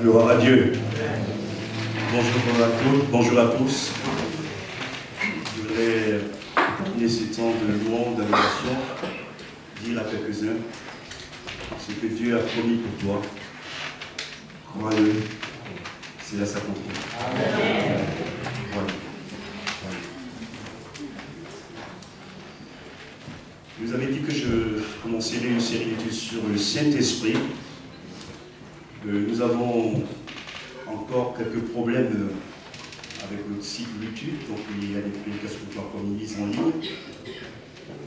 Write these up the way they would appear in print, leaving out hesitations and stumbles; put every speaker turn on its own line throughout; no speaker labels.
Gloire à Dieu. Bonjour à tous. Je voudrais terminer ce temps de louange, d'adoration, dire à quelques-uns ce que Dieu a promis pour toi. Crois-le, c'est là s'accomplir. Amen. Voilà. Je vous avais dit que je commencerai une série d'études sur le Saint-Esprit. Nous avons encore quelques problèmes avec notre site YouTube, donc il y a des publications qui sont encore mises en ligne.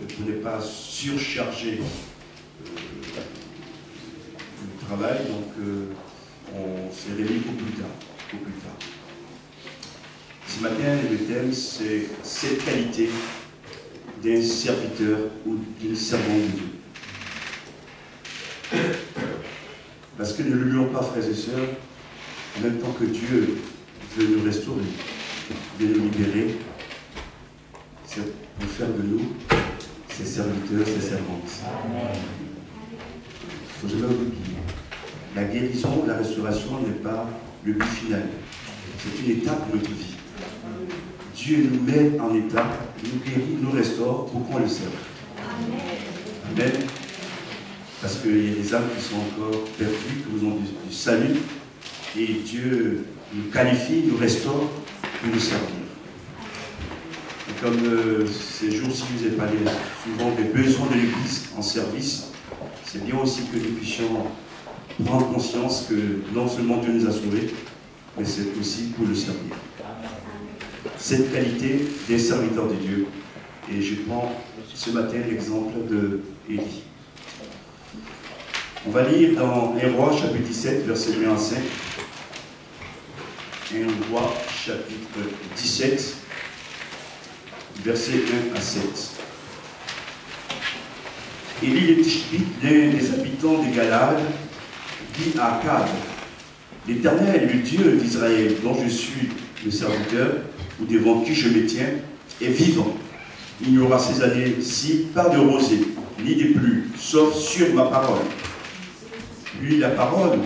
Pour ne pas surcharger le travail, donc on s'est réveillé beaucoup plus tard. Ce matin, le thème, c'est cette qualité d'un serviteur ou d'une servante de Dieu. Parce que ne l'oublions pas, frères et sœurs, en même temps que Dieu veut nous restaurer, veut nous libérer, c'est pour faire de nous ses serviteurs, ses servantes. Il faut jamais oublier. La guérison, la restauration n'est pas le but final. C'est une étape de notre vie. Dieu nous met en état, nous guérit, nous restaure pour qu'on le serve. Amen. Parce qu'il y a des âmes qui sont encore perdues, qui ont du salut, et Dieu nous qualifie, nous restaure pour nous servir. Et comme ces jours-ci, je vous ai parlé souvent des besoins de l'Église en service, c'est bien aussi que nous puissions prendre conscience que non seulement Dieu nous a sauvés, mais c'est aussi pour le servir. Cette qualité des serviteurs de Dieu. Et je prends ce matin l'exemple de Élie. On va lire dans 1 Roi chapitre 17, verset 1 à 5. 1 Roi chapitre 17, verset 1 à 7. Élie le Tishbite, l'un des habitants de Galade, dit à Akab, l'Éternel, le Dieu d'Israël, dont je suis le serviteur, ou devant qui je me tiens, est vivant. Il n'y aura ces années-ci pas de rosée, ni de pluie, sauf sur ma parole. Puis la parole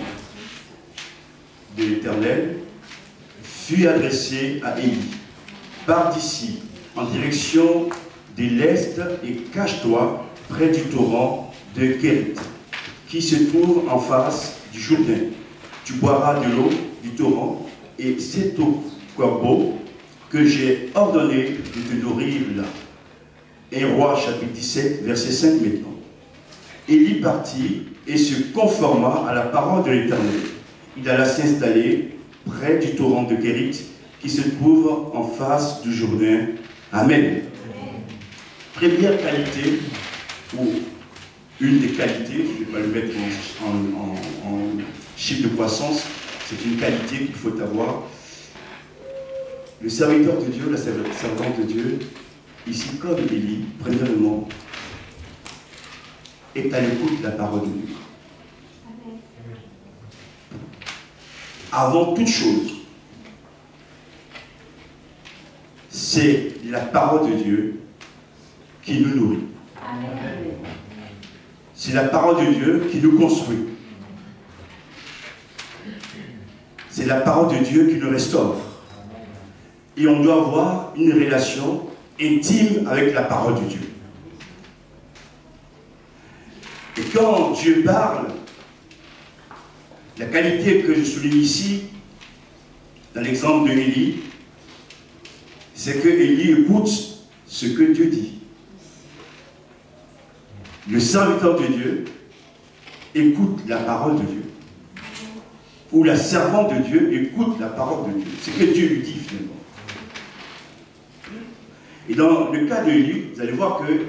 de l'Éternel fut adressée à Élie. Pars d'ici, en direction de l'est, et cache-toi près du torrent de Kérit, qui se trouve en face du Jourdain. Tu boiras de l'eau du torrent, et c'est au corbeau que j'ai ordonné de te nourrir là. 1 Roi chapitre 17, verset 5 maintenant. Élie partit et se conforma à la parole de l'Éternel. Il alla s'installer près du torrent de Kérit, qui se trouve en face du Jourdain. Amen. Première qualité, ou une des qualités, je ne vais pas le mettre en chiffre de croissance, c'est une qualité qu'il faut avoir. Le serviteur de Dieu, la servante de Dieu, ici comme Élie, premièrement, est à l'écoute de la parole de Dieu. Avant toute chose, c'est la parole de Dieu qui nous nourrit. C'est la parole de Dieu qui nous construit. C'est la parole de Dieu qui nous restaure. Et on doit avoir une relation intime avec la parole de Dieu. Et quand Dieu parle, la qualité que je souligne ici, dans l'exemple de Élie, c'est que Élie écoute ce que Dieu dit. Le serviteur de Dieu écoute la parole de Dieu. Ou la servante de Dieu écoute la parole de Dieu. C'est ce que Dieu lui dit finalement. Et dans le cas de Élie, vous allez voir que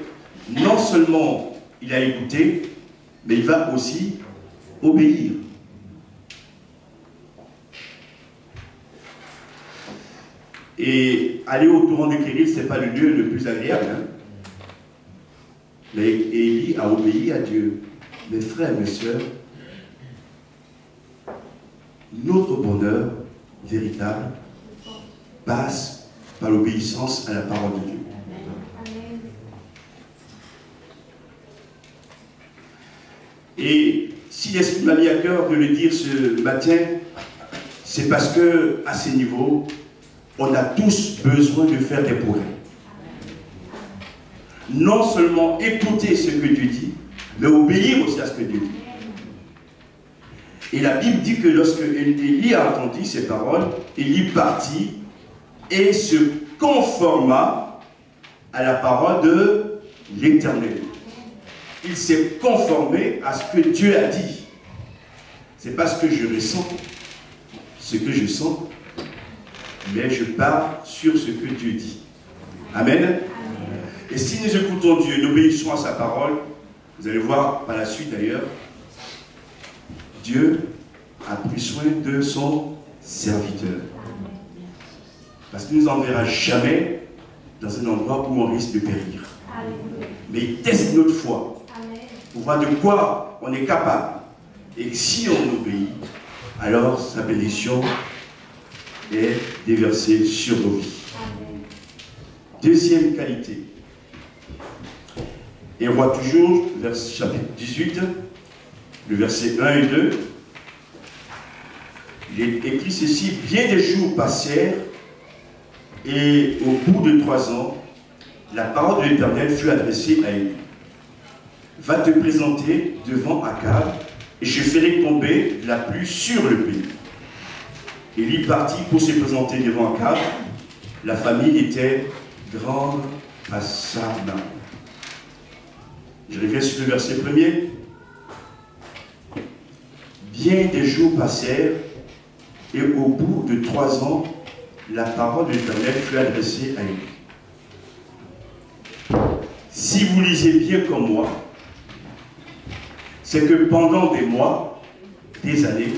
non seulement il a écouté, mais il va aussi obéir. Et aller au torrent de Kérit, ce n'est pas le lieu le plus agréable. Hein? Mais Élie a obéi à Dieu. Mes frères, mes sœurs, notre bonheur véritable passe par l'obéissance à la parole de Dieu. Et si l'Esprit m'a mis à cœur de le dire ce matin, c'est parce que à ces niveaux, on a tous besoin de faire des progrès. Non seulement écouter ce que Dieu dit, mais obéir aussi à ce que Dieu dit. Et la Bible dit que lorsque Élie a entendu ces paroles, Élie partit et se conforma à la parole de l'Éternel. Il s'est conformé à ce que Dieu a dit. C'est pas ce que je ressens, ce que je sens, mais je pars sur ce que Dieu dit. Amen. Amen. Et si nous écoutons Dieu, nous obéissons à sa parole, vous allez voir par la suite d'ailleurs, Dieu a pris soin de son serviteur. Parce qu'il ne nous enverra jamais dans un endroit où on risque de périr. Mais il teste notre foi pour voir de quoi on est capable. Et si on obéit, alors sa bénédiction est déversée sur nos vies. Deuxième qualité. Et on voit toujours, chapitre 18, le verset 1 et 2, il est écrit ceci: bien des jours passèrent, et au bout de 3 ans, la parole de l'Éternel fut adressée à Élie. Va te présenter devant Akab, et je ferai tomber la pluie sur le pays. Élie partit pour se présenter devant Akab. La famille était grande à sa main. Je reviens sur le verset 1er. Bien des jours passèrent, et au bout de 3 ans, la parole de l'Éternel fut adressée à Élie. Si vous lisez bien comme moi, c'est que pendant des mois, des années,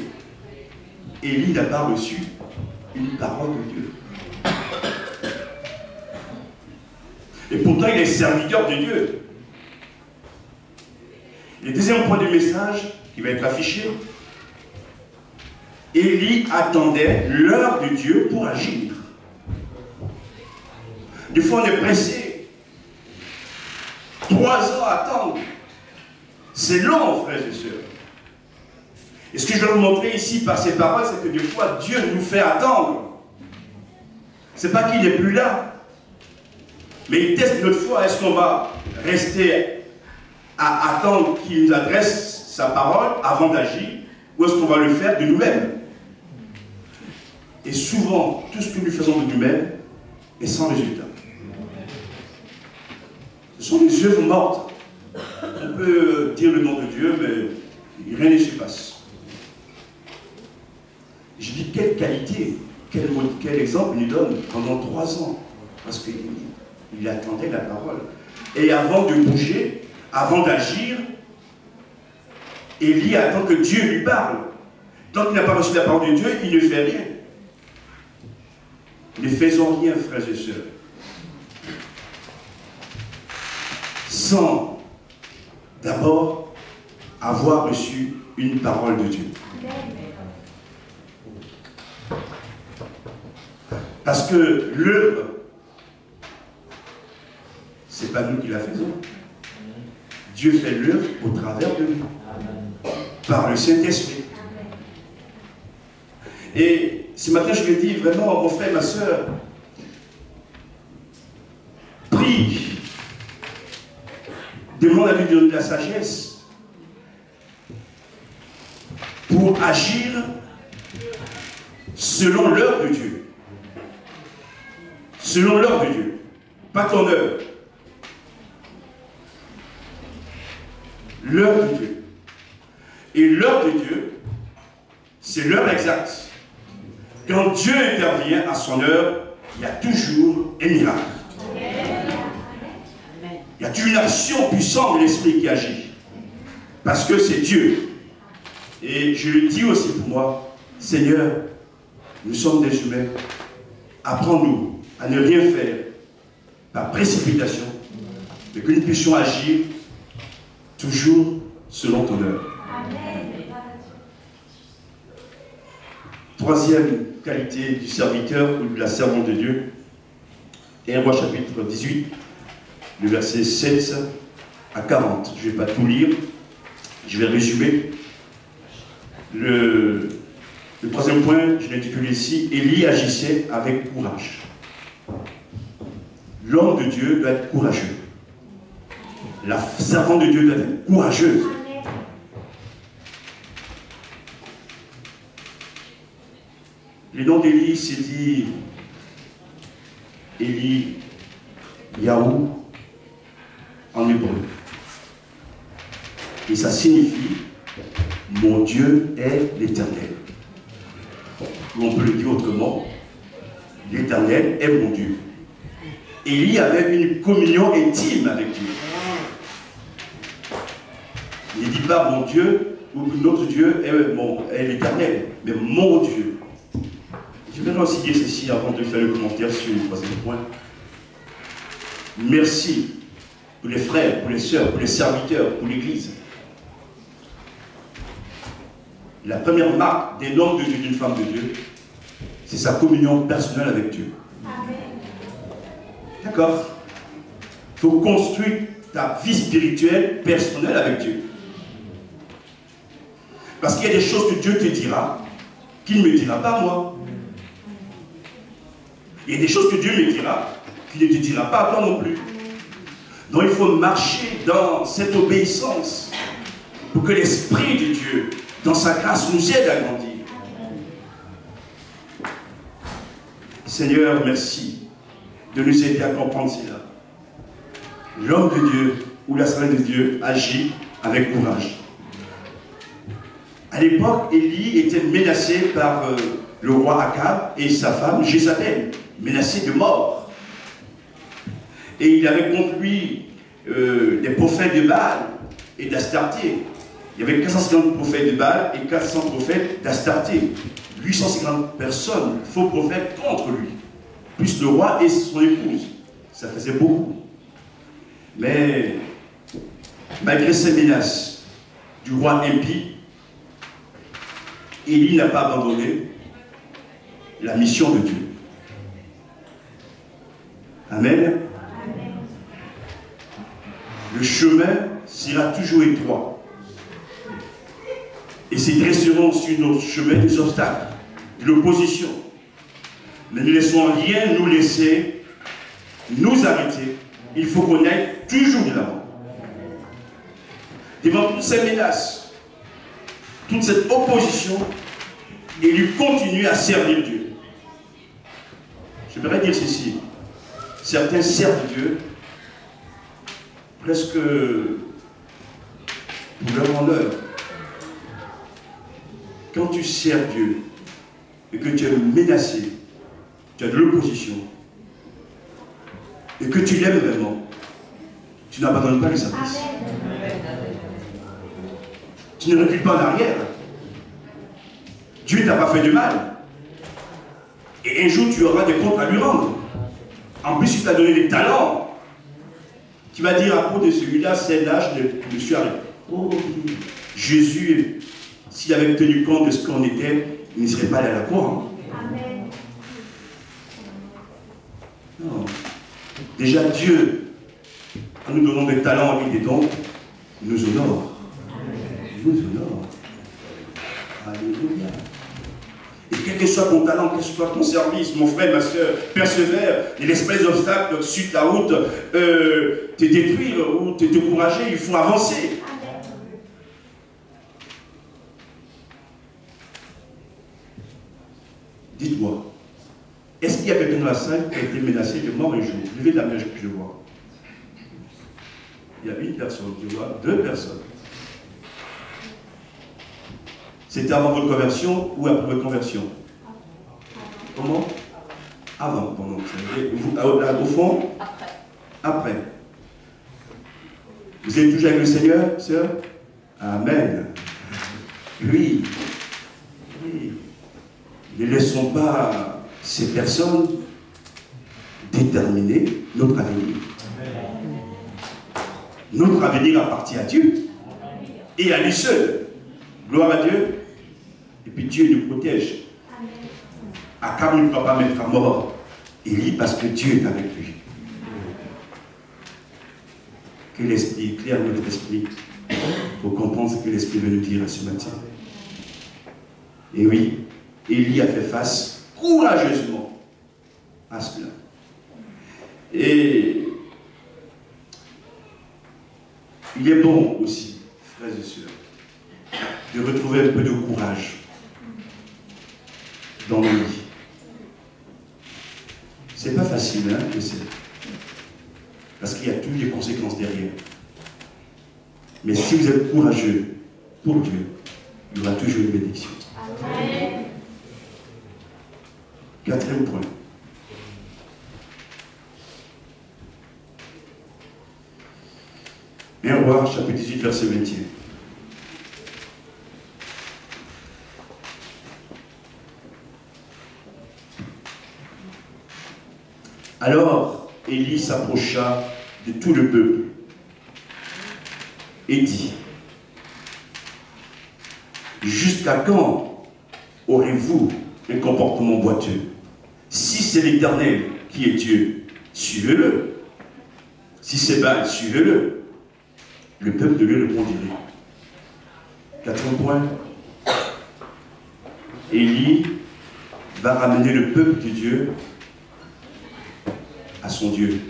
Élie n'a pas reçu une parole de Dieu. Et pourtant, il est serviteur de Dieu. Le deuxième point du message qui va être affiché, Élie attendait l'heure de Dieu pour agir. Des fois, on est pressé. 3 ans à attendre. C'est long, frères et sœurs. Et ce que je vais vous montrer ici par ces paroles, c'est que des fois, Dieu nous fait attendre. Ce n'est pas qu'il n'est plus là. Mais il teste notre foi. Est-ce qu'on va rester à attendre qu'il nous adresse sa parole avant d'agir, ou est-ce qu'on va le faire de nous-mêmes? Et souvent, tout ce que nous faisons de nous-mêmes est sans résultat. Ce sont des œuvres mortes. On peut dire le nom de Dieu, mais rien ne se passe. Je dis quelle qualité, quel exemple il nous donne pendant 3 ans. Parce qu'il attendait la parole. Et avant de bouger, avant d'agir, Élie attend que Dieu lui parle. Tant qu'il n'a pas reçu la parole de Dieu, il ne fait rien. Ne faisons rien, frères et sœurs, sans d'abord avoir reçu une parole de Dieu. Parce que l'œuvre, ce n'est pas nous qui la faisons. Dieu fait l'œuvre au travers de nous, par le Saint-Esprit. Et ce matin, je lui dis vraiment, mon frère, ma soeur, prie, demande à Dieu de la sagesse pour agir selon l'heure de Dieu. Selon l'heure de Dieu, pas ton heure. L'heure de Dieu. Et l'heure de Dieu, c'est l'heure exacte. Quand Dieu intervient à son heure, il y a toujours un miracle. Il y a toujours une action puissante de l'Esprit qui agit. Parce que c'est Dieu. Et je le dis aussi pour moi, Seigneur, nous sommes des humains. Apprends-nous à ne rien faire par précipitation, mais que nous puissions agir toujours selon ton heure. Troisième qualité du serviteur ou de la servante de Dieu, et Roi chapitre 18, le verset 7 à 40. Je ne vais pas tout lire, je vais résumer. Le troisième point, je l'ai intitulé ici, Élie agissait avec courage. L'homme de Dieu doit être courageux. La servante de Dieu doit être courageuse. Le nom d'Élie, c'est dit Élie Yahou en hébreu. Et ça signifie mon Dieu est l'Éternel. Ou on peut le dire autrement, l'Éternel est mon Dieu. Élie avait une communion intime avec Dieu. Il ne dit pas mon Dieu ou notre Dieu est l'Éternel, mais mon Dieu. Je vais aussi dire ceci avant de faire le commentaire sur le troisième point. Merci pour les frères, pour les sœurs, pour les serviteurs, pour l'Église. La première marque d'un homme de Dieu, d'une femme de Dieu, c'est sa communion personnelle avec Dieu. D'accord? Il faut construire ta vie spirituelle personnelle avec Dieu. Parce qu'il y a des choses que Dieu te dira qu'il ne me dira pas moi. Il y a des choses que Dieu me dira qu'il ne te dira pas à toi non plus. Donc il faut marcher dans cette obéissance pour que l'Esprit de Dieu, dans sa grâce, nous aide à grandir. Seigneur, merci de nous aider à comprendre cela. L'homme de Dieu ou la servante de Dieu agit avec courage. À l'époque, Élie était menacé par le roi Akab et sa femme Jézabel, menacé de mort. Et il avait contre lui des prophètes de Baal et d'Astarté. Il y avait 450 prophètes de Baal et 400 prophètes d'Astarté. 850 personnes, faux prophètes contre lui. Plus le roi et son épouse. Ça faisait beaucoup. Mais malgré ces menaces du roi impie, Élie n'a pas abandonné la mission de Dieu. Amen. Le chemin sera toujours étroit. Et c'est dresseront sur notre chemin des obstacles, de l'opposition. Mais ne laissons rien nous laisser, nous arrêter. Il faut qu'on aille toujours de l'avant. Devant toutes ces menaces, toute cette opposition, et lui continuer à servir Dieu. Je voudrais dire ceci. Certains servent Dieu presque pour leur honneur. Quand tu sers Dieu et que tu es menacé, tu as de l'opposition, et que tu l'aimes vraiment, tu n'abandonnes pas le service. Tu ne recules pas en arrière. Dieu ne t'a pas fait de mal. Et un jour, tu auras des comptes à lui rendre. En plus, il t'a donné des talents. Tu vas dire à propos de celui-là, c'est l'âge de je suis arrêté. Oh, Jésus, s'il avait tenu compte de ce qu'on était, il ne serait pas allé à la croix. Amen. Non. Déjà, Dieu, en nous donnant des talents et des dons, nous honore. Nous honore. Alléluia. Et quel que soit ton talent, quel que soit ton service, mon frère, ma soeur, persévère. Et l'espèce d'obstacle sur la route te détruire ou te décourager, il faut avancer. Dites-moi, est-ce qu'il y a quelqu'un dans la salle qui a été menacé de mort un jour? Levez la main que je vois. Il y a une personne, je vois deux personnes. C'était avant votre conversion ou après votre conversion? Comment? Avant, pendant. Au fond? Après. Après. Vous êtes toujours avec le Seigneur, sœur? Amen. Oui. Oui. Ne laissons pas ces personnes déterminer notre avenir. Notre avenir appartient à Dieu et à lui seul. Gloire à Dieu. Et puis Dieu nous protège. Akab ne peut pas mettre à mort Élie parce que Dieu est avec lui. Que l'Esprit éclaire notre esprit pour comprendre ce que l'Esprit veut nous dire ce matin. Et oui, Élie a fait face courageusement à cela. Et il est bon aussi, frères et sœurs, de retrouver un peu de courage dans nos vies. C'est pas facile, hein, je sais. Parce qu'il y a toujours des conséquences derrière. Mais si vous êtes courageux pour Dieu, il y aura toujours une bénédiction. Amen. Quatrième point. Un roi, chapitre 18, verset 21. Alors, Élie s'approcha de tout le peuple et dit, jusqu'à quand aurez-vous un comportement boiteux? Si c'est l'Éternel qui est Dieu, suivez-le. Si c'est Baal, suivez-le. Le peuple lui répondirait. Quatrième point. Élie va ramener le peuple de Dieu à son Dieu.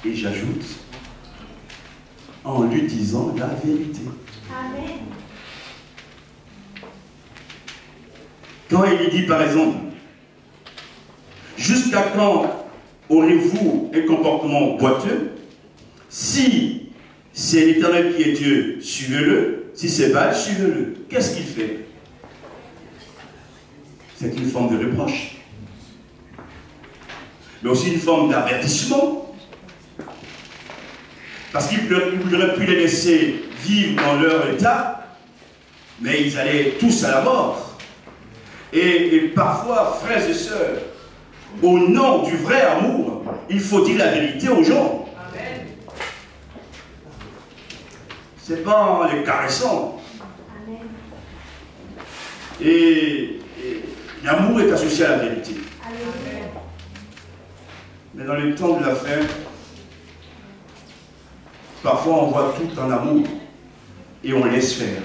Et j'ajoute, en lui disant la vérité. Amen. Quand il dit par exemple, jusqu'à quand aurez-vous un comportement boiteux? Si c'est l'Éternel qui est Dieu, suivez-le. Si c'est Baal, suivez-le. Qu'est-ce qu'il fait? C'est une forme de reproche. Mais aussi une forme d'avertissement. Parce qu'il aurait pu les laisser vivre dans leur état, mais ils allaient tous à la mort. Et parfois, frères et sœurs, au nom du vrai amour, il faut dire la vérité aux gens. C'est pas en les caressant. Et l'amour est associé à la vérité. Mais dans les temps de la fin, parfois on voit tout en amour et on laisse faire.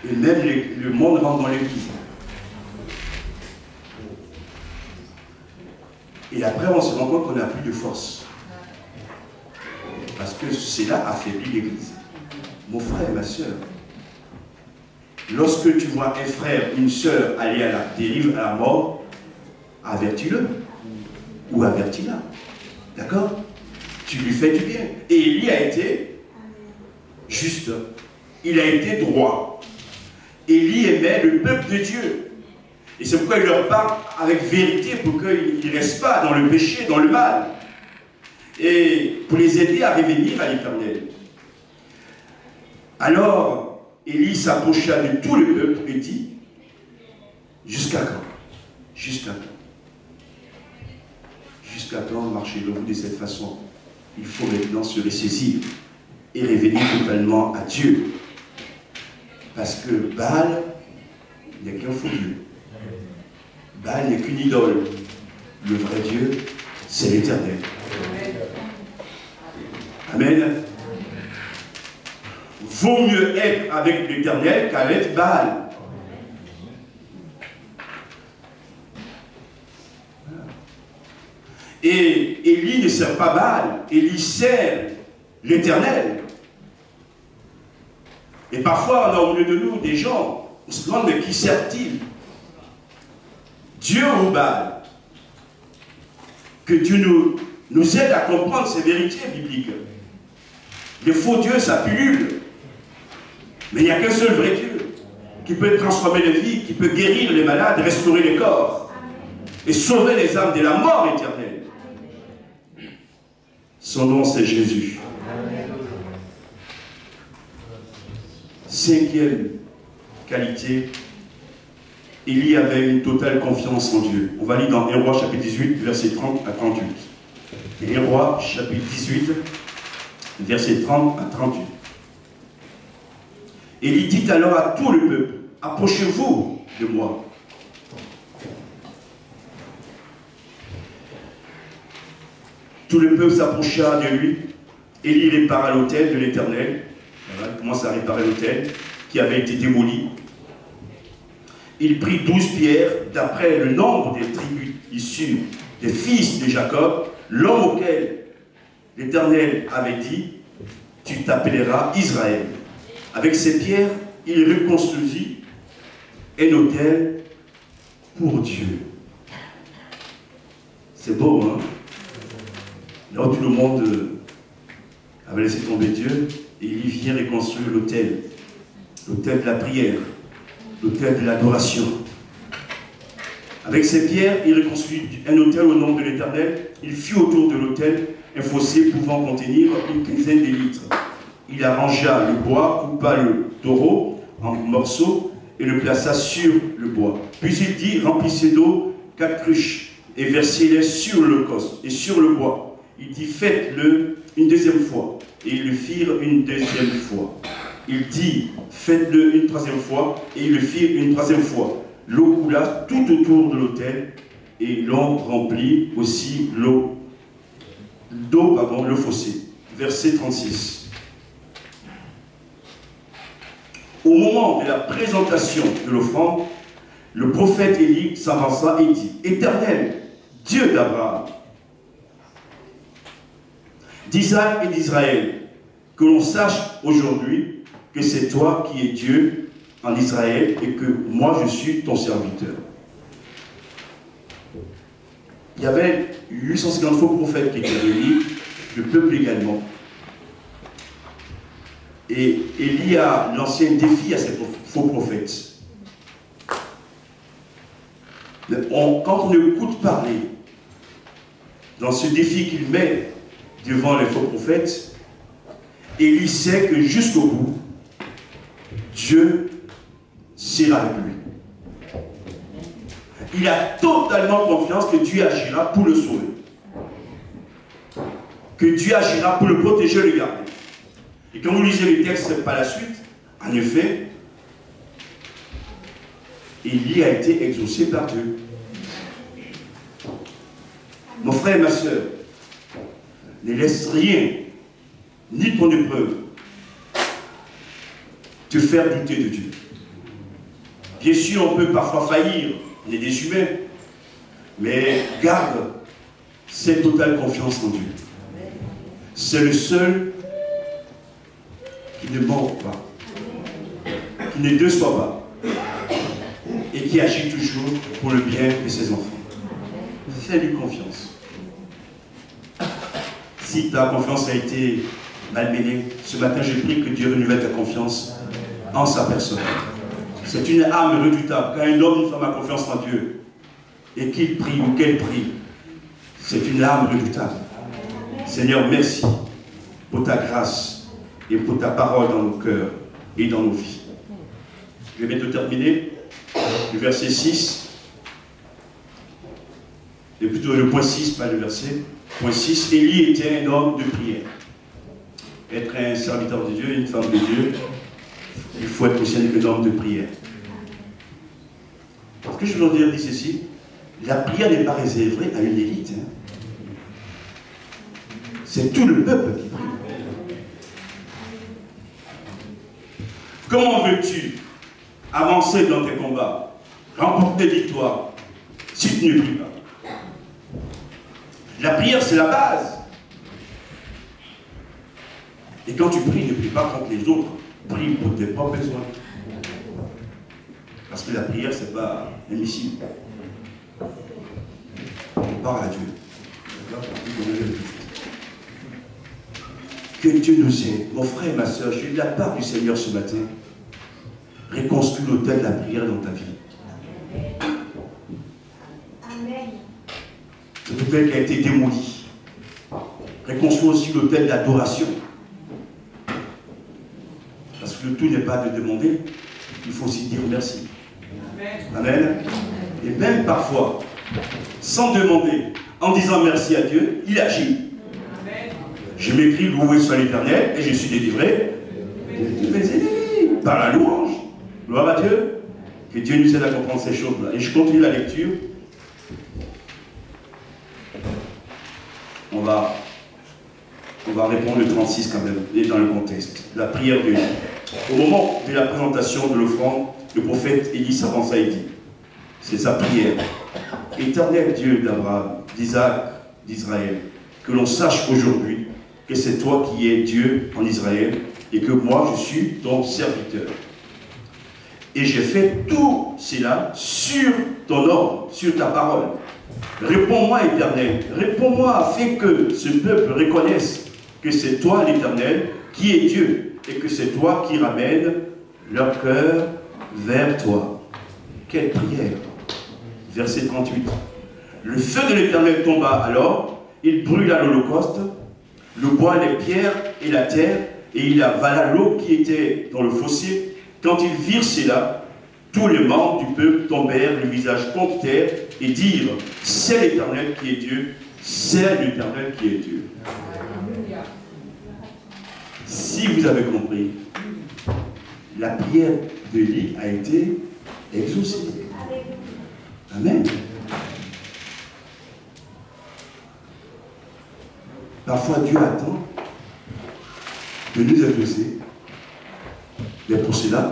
Et même le monde rentre dans l'église. Et après on se rend compte qu'on n'a plus de force. Parce que cela affaiblit l'église. Mon frère et ma soeur, lorsque tu vois un frère, une soeur aller à la dérive, à la mort, avertis-le. Ou avertis-la. D'accord? Tu lui fais du bien. Et Élie a été juste. Il a été droit. Élie aimait le peuple de Dieu. Et c'est pourquoi il leur parle avec vérité pour qu'ils ne restent pas dans le péché, dans le mal. Et pour les aider à revenir à l'Éternel. Alors, Élie s'approcha de tout le peuple et dit, jusqu'à quand? Jusqu'à quand? Jusqu'à quand marchez-vous de cette façon? Il faut maintenant se ressaisir et revenir totalement à Dieu. Parce que Baal n'est qu'un faux Dieu. Baal n'est qu'une idole. Le vrai Dieu, c'est l'Éternel. Amen. Vaut mieux être avec l'Éternel qu'avec Baal. Et Élie ne sert pas Baal, Élie sert l'Éternel. Et parfois, on a au milieu de nous des gens, on se demande, mais qui servent-ils? Dieu ou Baal? Que Dieu nous aide à comprendre ces vérités bibliques. Les faux dieux, ça pullule. Mais il n'y a qu'un seul vrai Dieu qui peut transformer les vies, qui peut guérir les malades, restaurer les corps et sauver les âmes de la mort éternelle. Son nom, c'est Jésus. Cinquième qualité, Élie avait une totale confiance en Dieu. On va lire dans 1 Roi chapitre 18, verset 30 à 38. 1 Roi chapitre 18, verset 30 à 38. Élie dit alors à tout le peuple, approchez-vous de moi. Tout le peuple s'approcha de lui, Élie répara l'autel de l'Éternel. Voilà, il commence à réparer l'autel qui avait été démoli. Il prit 12 pierres, d'après le nombre des tribus issues des fils de Jacob, l'homme auquel l'Éternel avait dit, tu t'appelleras Israël. Avec ces pierres, il reconstruisit un autel pour Dieu. C'est beau, hein? Là où tout le monde avait laissé tomber Dieu, et il vient reconstruire l'autel. L'autel de la prière, l'autel de l'adoration. Avec ces pierres, il reconstruit un autel au nom de l'Éternel. Il fit autour de l'autel un fossé pouvant contenir une quinzaine de litres. Il arrangea le bois, coupa le taureau en morceaux et le plaça sur le bois. Puis il dit, remplissez d'eau 4 cruches et versez-les sur l'holocauste et sur le bois. Il dit, faites-le une deuxième fois. Et ils le firent une deuxième fois. Il dit, faites-le une troisième fois. Et ils le firent une troisième fois. L'eau coula tout autour de l'autel et l'on remplit aussi le fossé. Verset 36. Au moment de la présentation de l'offrande, le prophète Élie s'avança et dit, Éternel, Dieu d'Abraham, d'Isaac et d'Israël, que l'on sache aujourd'hui que c'est toi qui es Dieu en Israël et que moi je suis ton serviteur. Il y avait 850 faux prophètes qui étaient réunis, le peuple également. Et Élie a lancé un défi à ces faux prophètes. Quand on écoute parler dans ce défi qu'il met devant les faux prophètes, Élie sait que jusqu'au bout, Dieu sera avec lui. Il a totalement confiance que Dieu agira pour le sauver. Que Dieu agira pour le protéger et le garder. Et quand vous lisez le texte par la suite, en effet, Élie a été exaucé par Dieu. Mon frère et ma soeur, ne laisse rien, ni ton épreuve, te faire douter de Dieu. Bien sûr, on peut parfois faillir, on est des humains, mais garde cette totale confiance en Dieu. C'est le seul qui ne manque pas, qui ne déçoit pas, et qui agit toujours pour le bien de ses enfants. Fais-lui confiance. Si ta confiance a été malmenée, ce matin je prie que Dieu renouvelle ta confiance en sa personne. C'est une âme redoutable. Quand un homme ou une femme a confiance en Dieu et qu'il prie ou qu'elle prie, c'est une âme redoutable. Seigneur, merci pour ta grâce et pour ta parole dans nos cœurs et dans nos vies. Je vais bientôt terminer. Le verset 6, et plutôt le point 6, pas le verset. Point 6, Élie était un homme de prière. Être un serviteur de Dieu, une femme de Dieu, il faut être aussi un homme de prière. Ce que je veux dire ceci, la prière n'est pas réservée à une élite. Hein. C'est tout le peuple qui prie. Comment veux-tu avancer dans tes combats, remporter des victoires, si tu ne pries pas? La prière, c'est la base. Et quand tu pries, ne prie pas contre les autres. Prie pour tes propres besoins. Parce que la prière, ce n'est pas un missile. On parle à Dieu. Que Dieu nous aide. Mon frère et ma soeur, je suis de la part du Seigneur ce matin. Reconstruis l'autel de la prière dans ta vie.
Amen.
Cet autel qui a été démoli. Reconstruis aussi l'autel de l'adoration. Parce que le tout n'est pas de demander, il faut aussi dire merci. Amen. Et même parfois, sans demander, en disant merci à Dieu, il agit. Je m'écris loué soit l'Éternel et je suis délivré de mes ennemis par la louange. Gloire à Dieu. Que Dieu nous aide à comprendre ces choses-là. Et je continue la lecture. On va On va répondre le 36 quand même, et dans le contexte. La prière de Élie. Au moment de la présentation de l'offrande, le prophète Élie s'avança et dit, c'est sa prière. Éternel Dieu d'Abraham, d'Isaac, d'Israël, que l'on sache aujourd'hui que c'est toi qui es Dieu en Israël et que moi je suis ton serviteur. Et j'ai fait tout cela sur ton ordre, sur ta parole. Réponds-moi, Éternel, réponds-moi afin que ce peuple reconnaisse que c'est toi, l'Éternel, qui est Dieu, et que c'est toi qui ramènes leur cœur vers toi. Quelle prière! Verset 38. Le feu de l'Éternel tomba alors, il brûla l'holocauste, le bois, les pierres et la terre, et il avala l'eau qui était dans le fossé. Quand ils virent cela, tous les membres du peuple tombèrent le visage contre terre et dirent, c'est l'Éternel qui est Dieu, c'est l'Éternel qui est Dieu. Si vous avez compris, la prière d'Élie a été exaucée. Amen. Parfois Dieu attend de nous exaucer, mais pour cela,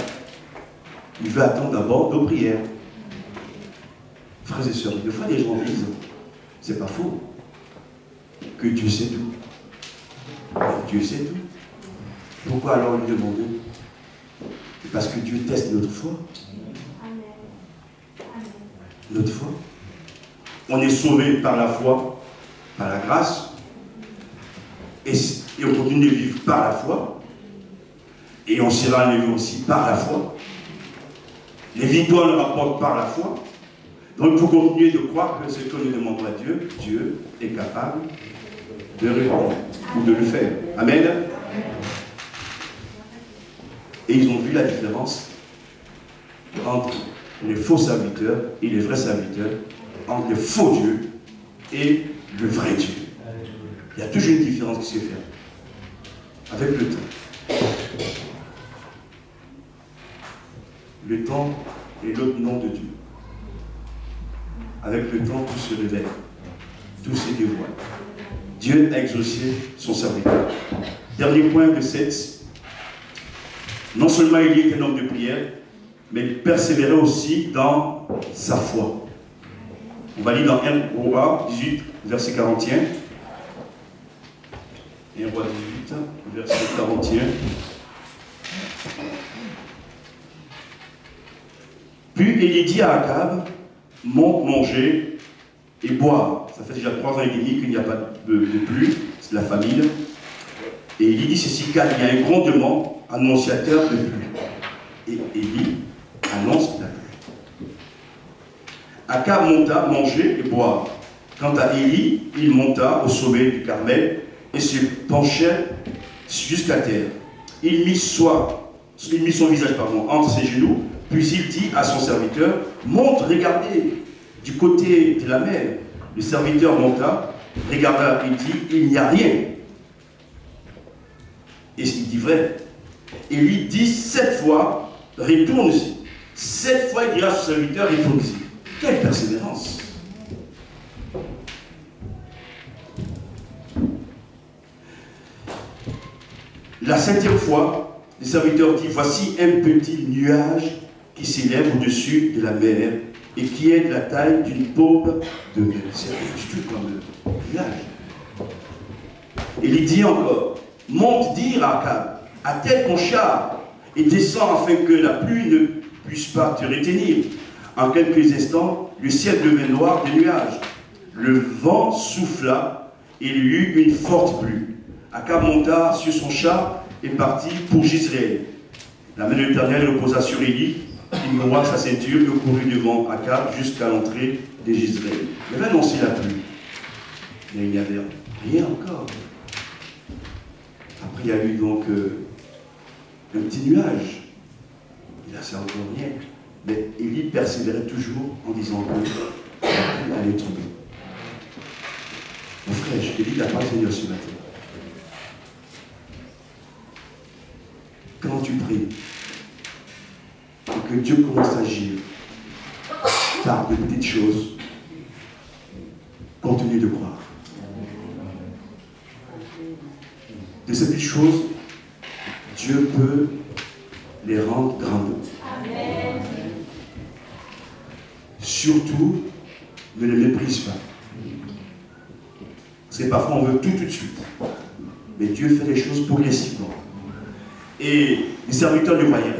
il veut attendre d'abord nos prières. Frères et sœurs, des fois les gens disent, c'est pas faux, que Dieu sait tout. Dieu sait tout. Pourquoi alors lui demander? Parce que Dieu teste notre foi. Notre foi. On est sauvé par la foi, par la grâce, et on continue de vivre par la foi, et on sera enlevé aussi par la foi. Les victoires le rapportent par la foi. Donc il faut continuer de croire que ce que nous demandons à Dieu, Dieu est capable de répondre ou de le faire. Amen. Et ils ont vu la différence entre les faux serviteurs et les vrais serviteurs, entre le faux Dieu et le vrai Dieu. Il y a toujours une différence qui se fait avec le temps. Le temps est l'autre nom de Dieu. Avec le temps, tout se révèle, tout se dévoile. Dieu a exaucé son serviteur. Dernier point de 7. Non seulement il était un homme de prière, mais il persévérait aussi dans sa foi. On va lire dans 1 Roi 18, verset 41. 1 Roi 18, verset 41. Puis Élie dit à Akab, monte manger et boire. Ça fait déjà 3 ans et demi qu'il n'y a pas de pluie, c'est la famine. Et Élie dit ceci, car il y a un grondement annonciateur de pluie. Et Élie annonce la pluie. Akab monta manger et boire. Quant à Élie, il monta au sommet du Carmel et se penchait jusqu'à terre. Il mit son visage entre ses genoux, puis il dit à son serviteur, monte, regardez, du côté de la mer. Le serviteur monta, regarda, il dit, il n'y a rien. Et il dit vrai. Et lui dit 7 fois, retourne-y. 7 fois, il dira à son serviteur, retourne-y. Quelle persévérance! La 7e fois, le serviteur dit, voici un petit nuage qui s'élève au-dessus de la mer et qui est de la taille d'une paume de mer. C'est rien du tout comme un nuage. Et il dit encore, monte dire à Akab, attelle ton char et descends afin que la pluie ne puisse pas te retenir. En quelques instants, le ciel devint noir de nuages. Le vent souffla et il y eut une forte pluie. Akab monta sur son char et partit pour Jezreel. La main de l'Éternel reposa sur Élie. Il noua sa ceinture et courut devant Akab jusqu'à l'entrée de Jezreel. Il avait annoncé la pluie. Mais il n'y avait rien encore. Après, il y a eu donc un petit nuage. Il a ça encore rien. Mais Élie persévérait toujours en disant que la pluie allait tomber. Mon frère, Élie n'a pas le Seigneur ce matin. Quand tu pries et que Dieu commence à agir par de petites choses, continue de croire. Mais ces petites choses, Dieu peut les rendre grandes.
Amen.
Surtout, ne les méprise pas. Parce que parfois on veut tout de suite. Mais Dieu fait les choses progressivement. Et les serviteurs du royaume,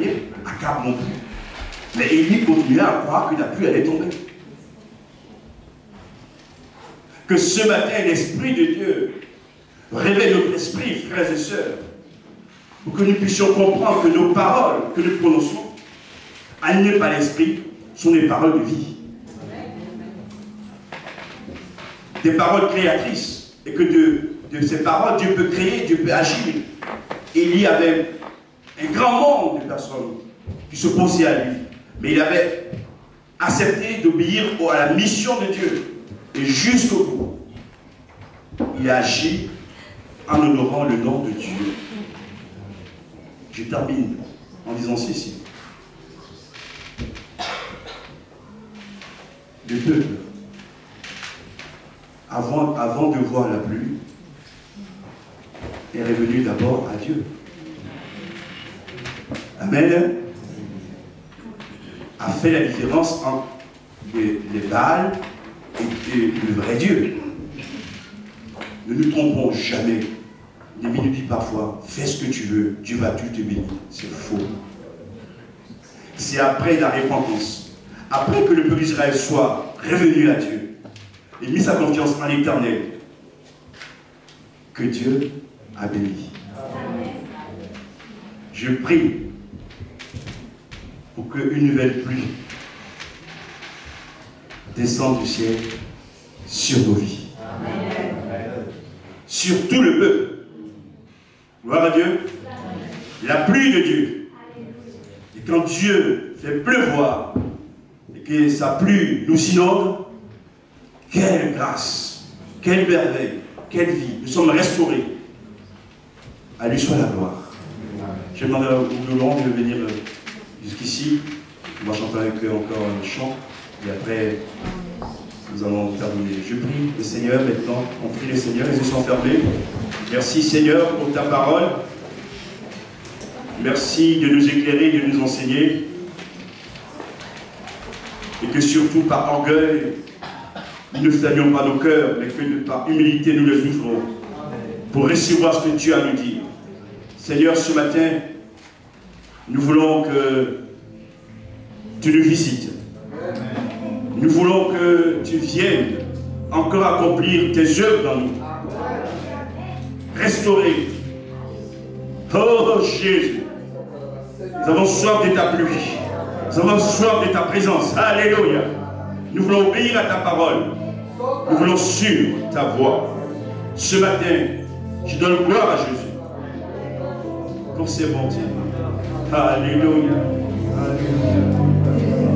Akab non plus. Mais Élie continuait à croire que la pluie allait tomber. Que ce matin, l'Esprit de Dieu réveille notre esprit, frères et sœurs, pour que nous puissions comprendre que nos paroles que nous prononçons, animées par l'Esprit, sont des paroles de vie. Des paroles créatrices. Et que de ces paroles, Dieu peut créer, Dieu peut agir. Élie avait un grand nombre de personnes qui s'opposaient à lui. Mais il avait accepté d'obéir à la mission de Dieu. Et jusqu'au bout, il a agi en honorant le nom de Dieu. Je termine en disant ceci. Le peuple, avant de voir la pluie, est revenu d'abord à Dieu. Amen. A fait la différence entre les Baals et le vrai Dieu. Ne nous trompons jamais. Les nous dit parfois, fais ce que tu veux, Dieu va tout te bénir. C'est faux. C'est après la repentance, après que le peuple d'Israël soit revenu à Dieu et mis sa confiance en l'Éternel, que Dieu a béni. Amen. Je prie pour qu'une nouvelle pluie descende du ciel sur nos vies. Amen. Sur tout le peuple. Gloire à Dieu. Amen. La pluie de Dieu. Et quand Dieu fait pleuvoir et que sa pluie nous inonde, quelle grâce, quelle merveille, quelle vie. Nous sommes restaurés. À lui soit la gloire. Je demande au Laurent de venir jusqu'ici. On va chanter avec eux encore un chant. Et après, nous allons terminer. Je prie le Seigneur maintenant. On prie le Seigneur, les yeux sont fermés. Merci Seigneur pour ta parole. Merci de nous éclairer, de nous enseigner. Et que surtout par orgueil, nous ne fermions pas nos cœurs, mais que par humilité nous les ouvrons pour recevoir ce que Dieu a à nous dire. Seigneur, ce matin, nous voulons que tu nous visites. Nous voulons que tu viennes encore accomplir tes œuvres dans nous. Restaurer. Oh Jésus, nous avons soif de ta pluie. Nous avons soif de ta présence. Alléluia. Nous voulons obéir à ta parole. Nous voulons suivre ta voix. Ce matin, je donne gloire à Jésus pour ses bontés. Alléluia. Alléluia.